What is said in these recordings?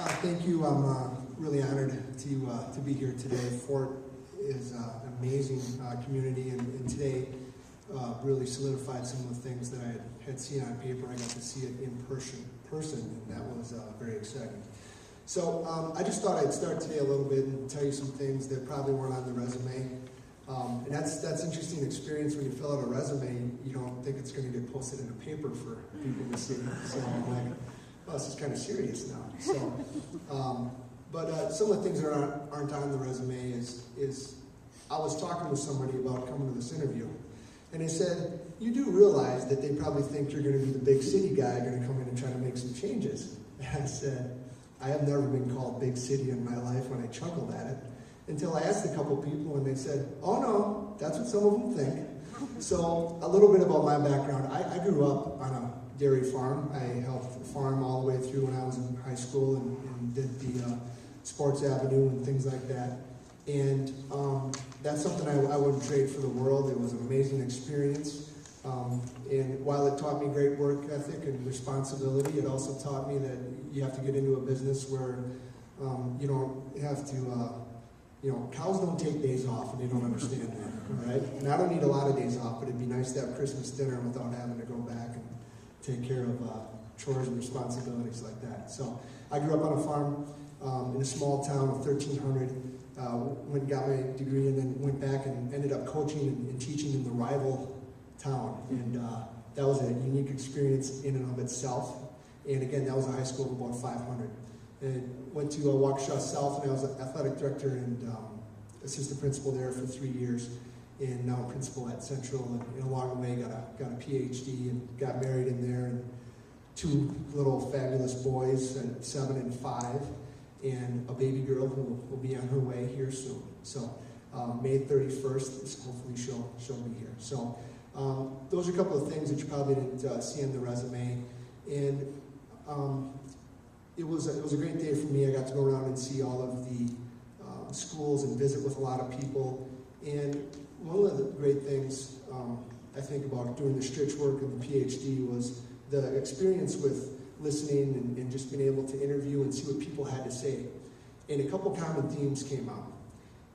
Thank you. I'm really honored to be here today. Fort is an amazing community, and today really solidified some of the things that I had seen on paper. I got to see it in person, and that was very exciting. So I just thought I'd start today a little bit and tell you some things that probably weren't on the resume. And that's interesting experience when you fill out a resume. You don't think it's going to get posted in a paper for people to see. So I'm like, well, this is kind of serious now. So, but some of the things that aren't on the resume is I was talking with somebody about coming to this interview, and they said, you do realize that they probably think you're going to be the big city guy going to come in and try to make some changes. And I said, I have never been called big city in my life when I chuckled at it, until I asked a couple people and they said, oh no, that's what some of them think. So a little bit about my background. I grew up on a dairy farm. I helped farm all the way through when I was in high school and did the Sports Avenue and things like that. And that's something I wouldn't trade for the world. It was an amazing experience. And while it taught me great work ethic and responsibility, it also taught me that you have to get into a business where you don't have to, cows don't take days off, and they don't understand that, right? And I don't need a lot of days off, but it'd be nice to have Christmas dinner without having to go back and take care of chores and responsibilities like that. So I grew up on a farm in a small town of 1,300, went and got my degree, and then went back and ended up coaching and teaching in the rival town. And that was a unique experience in and of itself. And again, that was a high school of about 500. And went to Waukesha South, and I was an athletic director and assistant principal there for 3 years, and now principal at Central. And along the way, got a PhD and got married in there, and 2 little fabulous boys at 7 and 5, and a baby girl who will be on her way here soon. So May 31st, hopefully she'll be here. So those are a couple of things that you probably didn't see on the resume, and it was a great day for me. I got to go around and see all of the schools and visit with a lot of people. And one of the great things I think about doing the stretch work and the PhD was the experience with listening and just being able to interview and see what people had to say. And a couple common themes came out.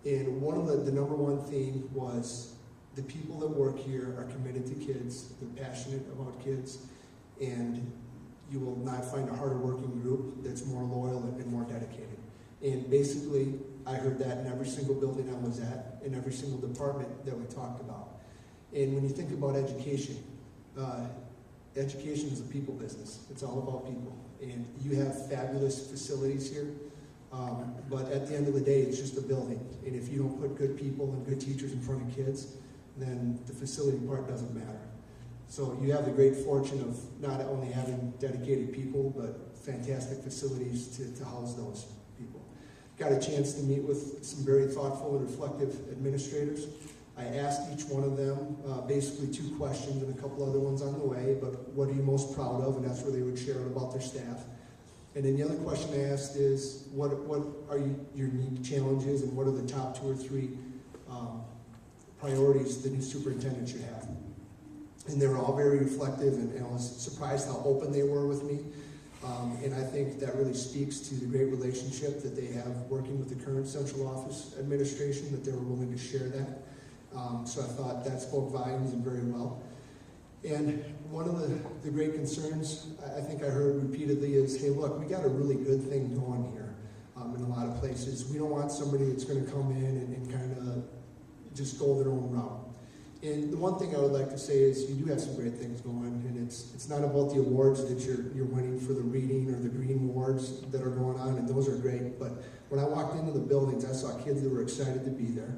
And one of the number one theme was the people that work here are committed to kids, they're passionate about kids, and you will not find a harder working group that's more loyal and more dedicated. And basically, I heard that in every single building I was at, in every single department that we talked about. And when you think about education, education is a people business. It's all about people. And you have fabulous facilities here, but at the end of the day, it's just a building. And if you don't put good people and good teachers in front of kids, then the facility part doesn't matter. So you have the great fortune of not only having dedicated people, but fantastic facilities to house those people. Got a chance to meet with some very thoughtful and reflective administrators. I asked each one of them basically 2 questions and a couple other ones on the way, but what are you most proud of? And that's where they would share about their staff. And then the other question I asked is, what are your unique challenges, and what are the top 2 or 3 priorities the new superintendent should have? And they were all very reflective, and I was surprised how open they were with me. And I think that really speaks to the great relationship that they have working with the current central office administration, that they were willing to share that. So I thought that spoke volumes and very well. And one of the great concerns I think I heard repeatedly is, hey, look, we got a really good thing going here in a lot of places. We don't want somebody that's going to come in and kind of just go their own route. And the one thing I would like to say is you do have some great things going, and it's not about the awards that you're winning for the reading or the green awards that are going on, and those are great. But when I walked into the buildings, I saw kids that were excited to be there.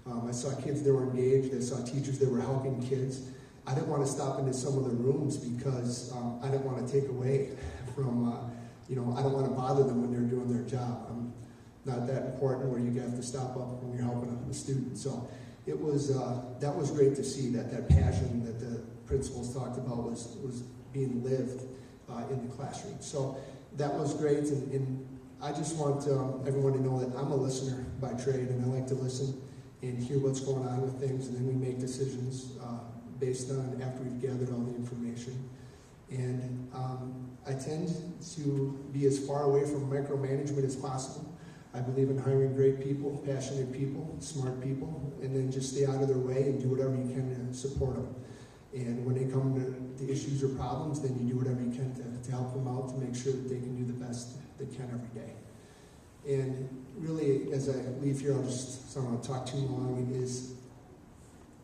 I saw kids that were engaged. I saw teachers that were helping kids. I didn't want to stop into some of the rooms because I didn't want to take away from, I don't want to bother them when they're doing their job. I'm not that important where you have to stop up when you're helping a student. So it was that was great to see that passion that the principals talked about was being lived in the classroom. So that was great, and I just want everyone to know that I'm a listener by trade, and I like to listen and hear what's going on with things, and then we make decisions based on after we've gathered all the information. And I tend to be as far away from micromanagement as possible. I believe in hiring great people, passionate people, smart people, and then just stay out of their way and do whatever you can to support them. And when they come to the issues or problems, then you do whatever you can to help them out, to make sure that they can do the best they can every day. And really, as I leave here, so I don't want to talk too long, is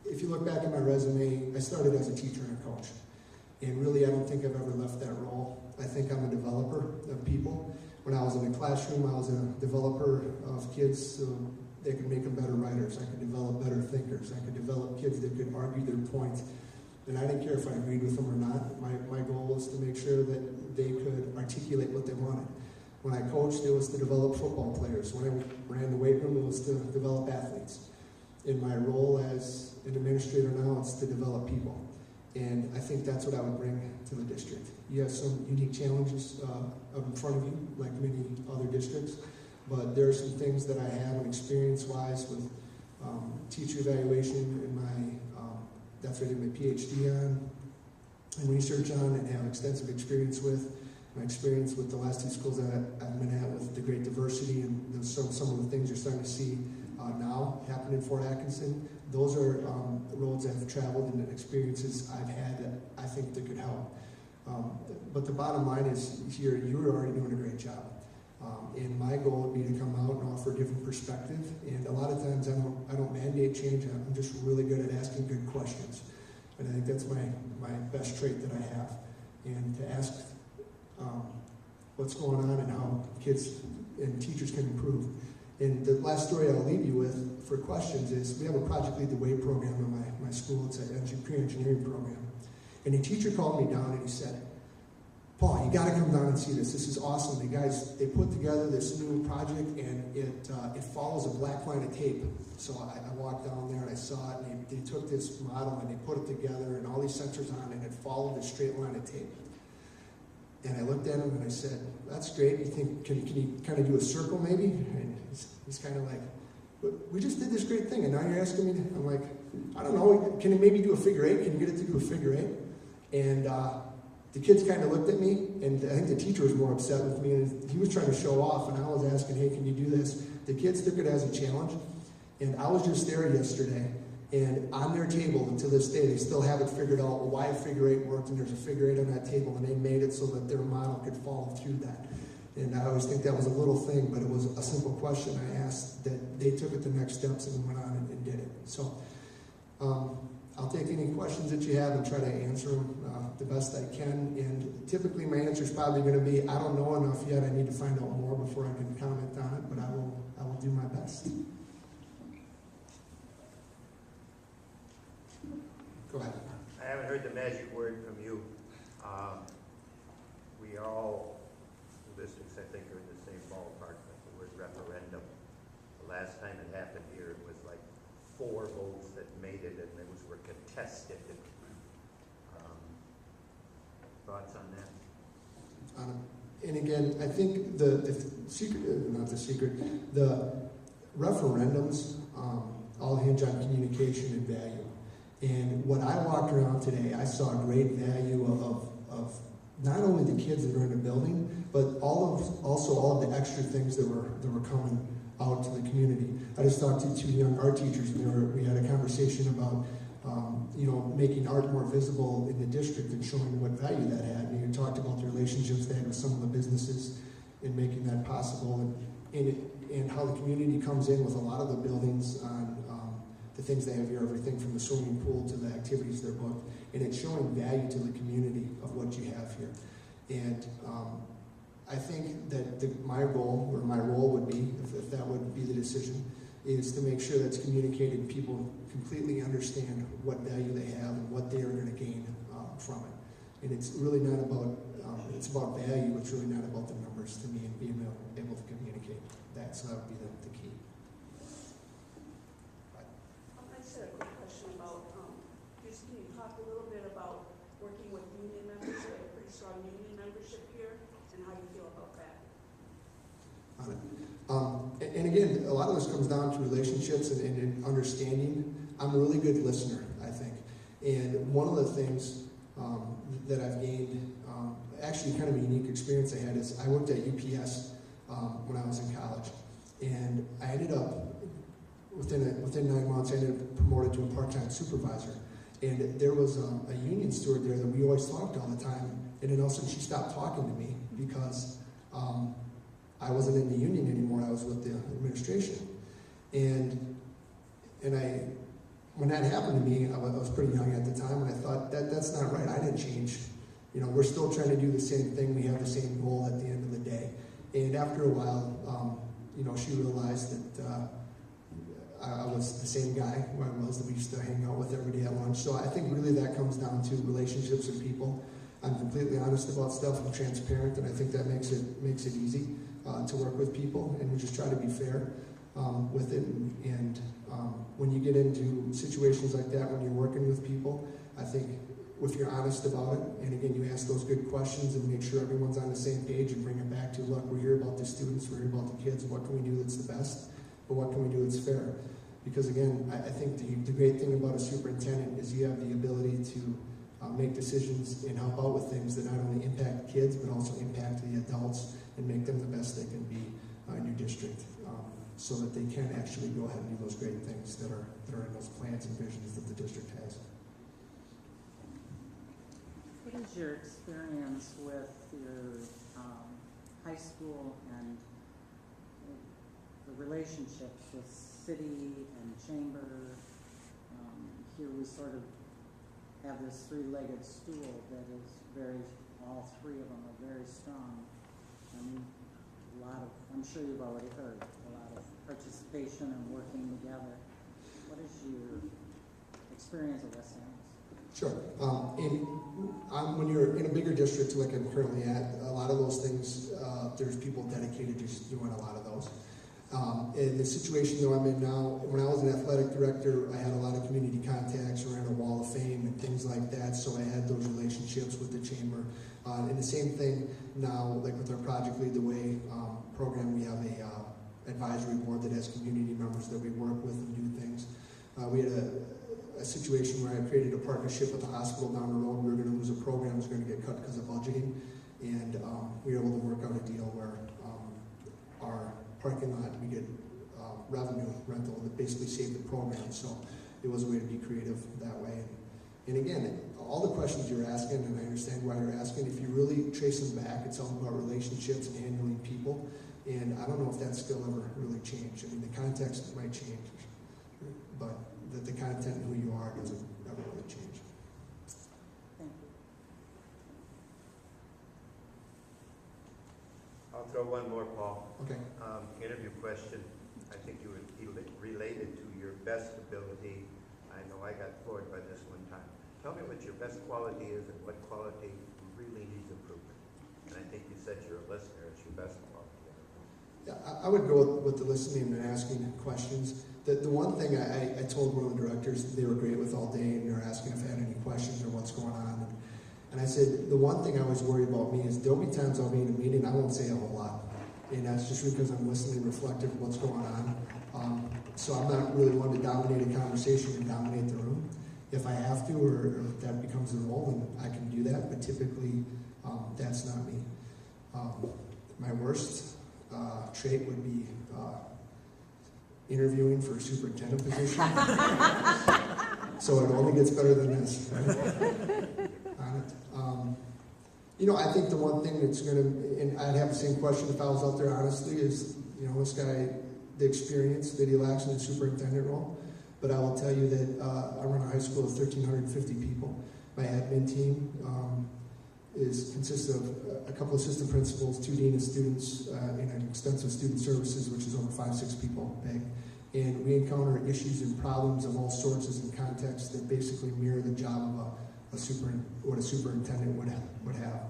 if you look back at my resume, I started as a teacher and a coach. And really, I don't think I've ever left that role. I think I'm a developer of people. When I was in the classroom, I was a developer of kids so they could make them better writers. I could develop better thinkers. I could develop kids that could argue their point. And I didn't care if I agreed with them or not. My goal was to make sure that they could articulate what they wanted. When I coached, it was to develop football players. When I ran the weight room, it was to develop athletes. In my role as an administrator now, it's to develop people. And I think that's what I would bring to the district. You have some unique challenges in front of you, like many other districts, but there are some things that I have and experience-wise with teacher evaluation and that's what I did my PhD on and research on and have extensive experience with. My experience with the last two schools that I've been at with the great diversity and some of the things you're starting to see now happen in Fort Atkinson. Those are roads I've traveled and experiences I've had that I think that could help. But the bottom line is here, you're already doing a great job. And my goal would be to come out and offer a different perspective. And a lot of times I don't mandate change. I'm just really good at asking good questions. And I think that's my best trait that I have. And to ask what's going on and how kids and teachers can improve. And the last story I'll leave you with for questions is we have a Project Lead the Way program in my school. It's a pre-engineering program. And a teacher called me down and he said, Paul, you got to come down and see this. This is awesome. The guys, they put together this new project and it follows a black line of tape. So I walked down there and I saw it and they took this model and they put it together and all these sensors on it and it followed a straight line of tape. And I looked at him and I said, that's great. You think, can you kind of do a circle maybe? And he's kind of like, we just did this great thing and now you're asking me to, I'm like, I don't know, can you maybe do a figure eight? Can you get it to do a figure eight? And the kids kind of looked at me, and I think the teacher was more upset with me, and he was trying to show off, and I was asking, hey, can you do this? The kids took it as a challenge, and I was just there yesterday, and on their table, to this day, they still haven't figured out why a figure eight worked, and there's a figure eight on that table, and they made it so that their model could follow through that. And I always think that was a little thing, but it was a simple question I asked that they took it the next steps and went on and did it. So I'll take any questions that you have and try to answer them the best I can. And typically my answer is probably going to be, I don't know enough yet. I need to find out more before I can comment on it, but I will do my best. Go ahead. I haven't heard the magic word from you. We are all, districts I think are in the same ballpark with the word referendum. The last time it happened here, it was like 4 votes that made it, and those were contested. Thoughts on that? And again, I think the referendums all hinge on communication and value. And when I walked around today, I saw a great value of not only the kids that are in the building, but also all of the extra things that were coming out to the community. I just talked to 2 young art teachers, and we had a conversation about making art more visible in the district and showing what value that had. And you talked about the relationships they had with some of the businesses and making that possible, and how the community comes in with a lot of the buildings on the things they have here, everything from the swimming pool to the activities they're booked, and it's showing value to the community of what you have here. And I think that my role would be, if that would be the decision, is to make sure that's communicated and people completely understand what value they have and what they are going to gain from it. And it's really not about, it's about value, it's really not about the numbers to me, and being able to communicate that. So that would be the key. I just had a quick question about, can you talk a little bit about working with union members? We have a pretty strong union membership here, and how you feel about that? And again, a lot of this comes down to relationships and understanding. I'm a really good listener, I think. And one of the things that I've gained, actually kind of a unique experience I had is I worked at UPS when I was in college, and I ended up, within 9 months, I ended up promoted to a part-time supervisor. And there was a union steward there that we always talked all the time, and then all of a sudden she stopped talking to me because I wasn't in the union anymore. I was with the administration. And when that happened to me, I was pretty young at the time, and I thought, that's not right. I didn't change. You know, we're still trying to do the same thing. We have the same goal at the end of the day. And after a while, you know, she realized that I was the same guy who I was that we used to hang out with every day at lunch. So I think really that comes down to relationships and people. I'm completely honest about stuff. I'm transparent, and I think that makes it easy to work with people, and we just try to be fair with it. And when you get into situations like that, when you're working with people, I think if you're honest about it, and again, you ask those good questions and make sure everyone's on the same page and bring it back to, look, we're here about the students, we're here about the kids, what can we do that's the best, but what can we do that's fair? Because again, I think the great thing about a superintendent is you have the ability to make decisions and help out with things that not only impact kids, but also impact the adults and make them the best they can be in your district, so that they can actually go ahead and do those great things that are in those plans and visions that the district has. What is your experience with your high school and the relationships with city and chamber? Here we sort of have this three-legged stool that is all three of them are very strong. And I'm sure you've already heard, a lot of participation and working together. What is your experience of West Allis? Sure. When you're in a bigger district like I'm currently at, a lot of those things, there's people dedicated to just doing a lot of those. In the situation though I'm in now, when I was an athletic director, I had a lot of community contacts around a wall of fame and things like that, so I had those relationships with the chamber. And the same thing now, like with our Project Lead the Way program, we have a advisory board that has community members that we work with and do things. We had a situation where I created a partnership with the hospital down the road. We were going to lose a program, it was going to get cut because of budgeting, and we were able to work out a deal where our parking lot, we get revenue rental that basically saved the program. So it was a way to be creative that way. And again, all the questions you're asking, and I understand why you're asking, if you really trace them back, it's all about relationships and handling people. And I don't know if that skill ever really changed. I mean, the context might change, but the content and who you are doesn't ever really change. Thank you. I'll throw one more, Paul. Okay. Interview question. I think you were related to your best ability. I know I got floored by this one time. Tell me what your best quality is and what quality really needs improvement. And I think you said you're a listener. It's your best quality. Yeah, I would go with the listening and asking questions. The one thing I told one of the directors, they were great with all day, and they were asking if I had any questions or what's going on. And I said, the one thing I always worry about me is there'll be times I'll be in a meeting, I won't say a whole lot. And that's just because I'm listening, reflective of what's going on. So I'm not really one to dominate a conversation and dominate the room. If I have to, or if that becomes a role, then I can do that, but typically that's not me. My worst trait would be interviewing for a superintendent position. So it only gets better than this, right? You know, I think the one thing that's going to, and I'd have the same question if I was out there honestly, is, you know, this guy, the experience that he lacks in the superintendent role. But I will tell you that I run a high school of 1,350 people. My admin team consists of a couple assistant principals, 2 dean of students, and an extensive student services, which is over 5-6 people big. And we encounter issues and problems of all sorts and contexts that basically mirror the job of what a superintendent would have.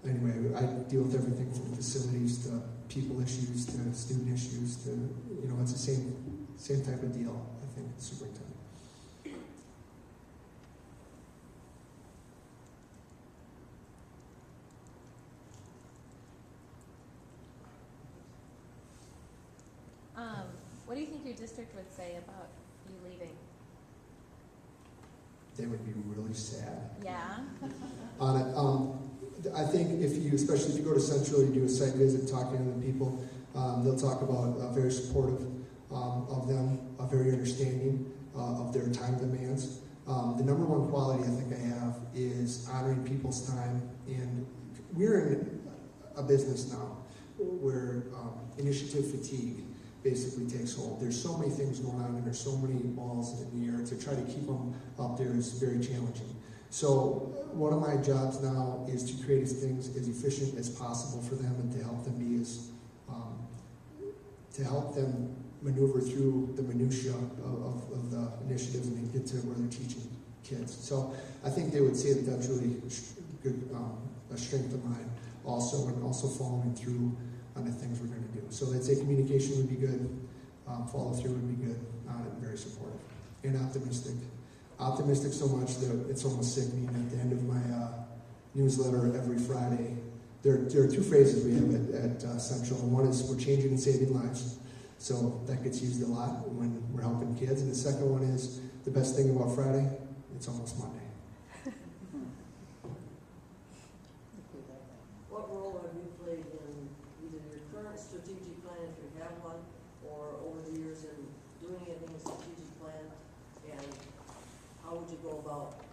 Anyway, I deal with everything from facilities to people issues to student issues to, you know, it's the same type of deal, I think, superintendent. What do you think your district would say about you leaving? they would be really sad Yeah. on it. I think especially if you go to Central, you do a site visit, talking to the people, they'll talk about very supportive of them, very understanding of their time demands. The number one quality I think I have is honoring people's time, and we're in a business now where initiative fatigue basically takes hold. There's so many things going on, and there's so many balls in the air. To try to keep them up there is very challenging. So one of my jobs now is to create things as efficient as possible for them, and to help them maneuver through the minutia of the initiatives and get to where they're teaching kids. So I think they would say that that's really good, a strength of mine also, and also following through on the things we're going to do. So they'd say communication would be good, follow through would be good, and very supportive, and optimistic. Optimistic so much that it's almost sickening. At the end of my newsletter every Friday, there are two phrases we have at Central. One is we're changing and saving lives. So that gets used a lot when we're helping kids. And the second one is the best thing about Friday, it's almost Monday. What role have you played in either your current strategic plan, if you have one, or over the years in doing anything in strategic plan? And how would you go about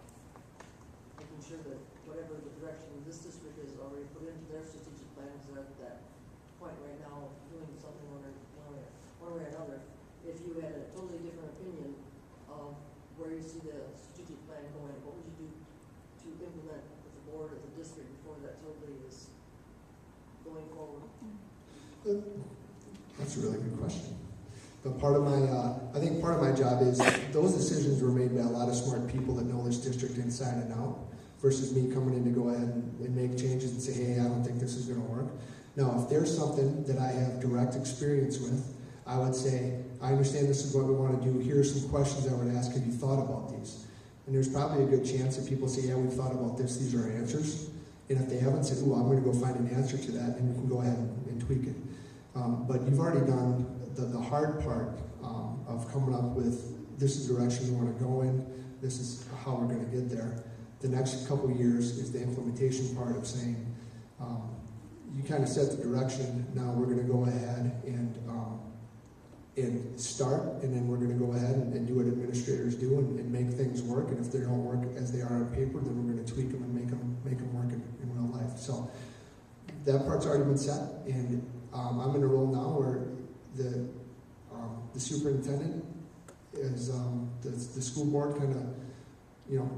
making sure that whatever the direction this district is already put into their strategic plans, they're at that point right now of doing something one way or another? If you had a totally different opinion of where you see the strategic plan going, what would you do to implement with the board of the district before that totally is going forward? That's a really good question. But part of my, I think part of my job is those decisions were made by a lot of smart people that know this district inside and out, versus me coming in to go ahead and make changes and say, hey, I don't think this is going to work. Now, if there's something that I have direct experience with, I would say, I understand this is what we want to do. Here are some questions I would ask. Have you thought about these? And there's probably a good chance that people say, yeah, we've thought about this. These are our answers. And if they haven't said, oh, I'm going to go find an answer to that, then you can go ahead and tweak it. But you've already done the hard part of coming up with, this is the direction we want to go in. This is how we're going to get there. The next couple of years is the implementation part of saying, you kind of set the direction. Now we're going to go ahead and start, and then we're going to go ahead and do what administrators do and make things work. And if they don't work as they are on paper, then we're going to tweak them and make them work in real life. So that part's already been set, and I'm in a role now where the superintendent is the school board kind of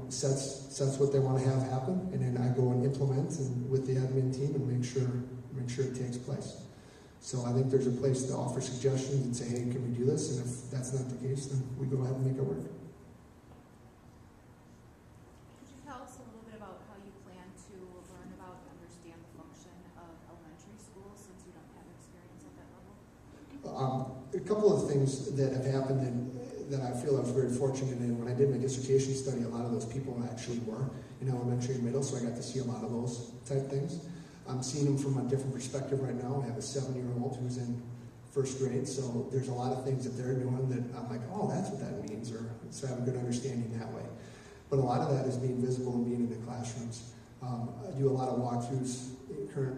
sets what they want to have happen, and then I go and implement and with the admin team and make sure it takes place. So I think there's a place to offer suggestions and say, hey, can we do this? And if that's not the case, then we go ahead and make it work. Could you tell us a little bit about how you plan to learn about and understand the function of elementary schools, since you don't have experience at that level? A couple of things that have happened and that I feel I was very fortunate in. When I did my dissertation study, a lot of those people actually were in elementary and middle, so I got to see a lot of those type things. I'm seeing them from a different perspective right now. I have a 7-year-old who's in first grade, so there's a lot of things that they're doing that I'm like, oh, that's what that means, or so I have a good understanding that way. But a lot of that is being visible and being in the classrooms. I do a lot of walkthroughs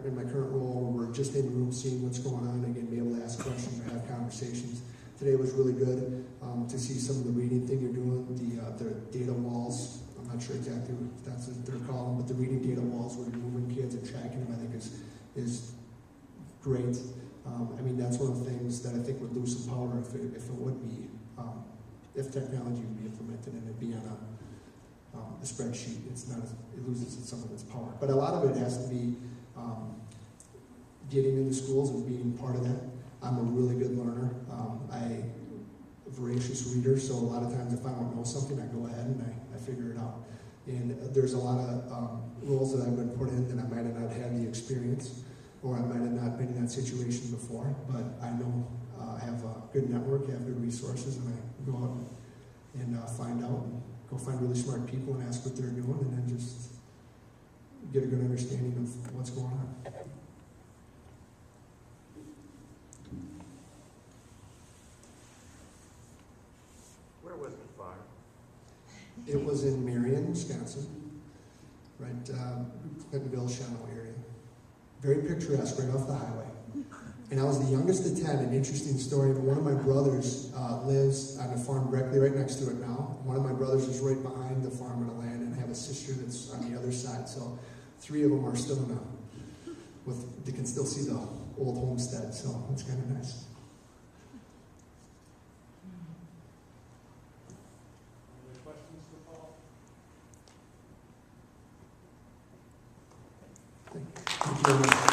in my current role where we're just in the room seeing what's going on, and again, be able to ask questions or have conversations. Today was really good to see some of the reading thing you're doing, the data walls. I'm not sure exactly if that's what they're calling, but the reading data walls where you're moving kids and tracking them, I think is great. I mean, that's one of the things that I think would lose some power if it would be, if technology would be implemented and it'd be on a spreadsheet. It loses some of its power. But a lot of it has to be getting into schools and being part of that. I'm a really good learner. I'm a voracious reader, so a lot of times if I don't know something, I go ahead and I figure it out. And there's a lot of roles that I've been put in that I might have not had the experience, or I might have not been in that situation before, but I know I have a good network, I have good resources, and I go out and find out and go find really smart people and ask what they're doing, and then just get a good understanding of what's going on. Where was the farm? It was in Marion, Wisconsin, right, Clintonville, Shawano area. Very picturesque, right off the highway. And I was the youngest of 10, an interesting story, but one of my brothers lives on a farm directly right next to it now. One of my brothers is right behind the farm and the land, and I have a sister that's on the other side. So 3 of them are still in they can still see the old homestead, so it's kind of nice. Any other questions for Paul? Thank you very much.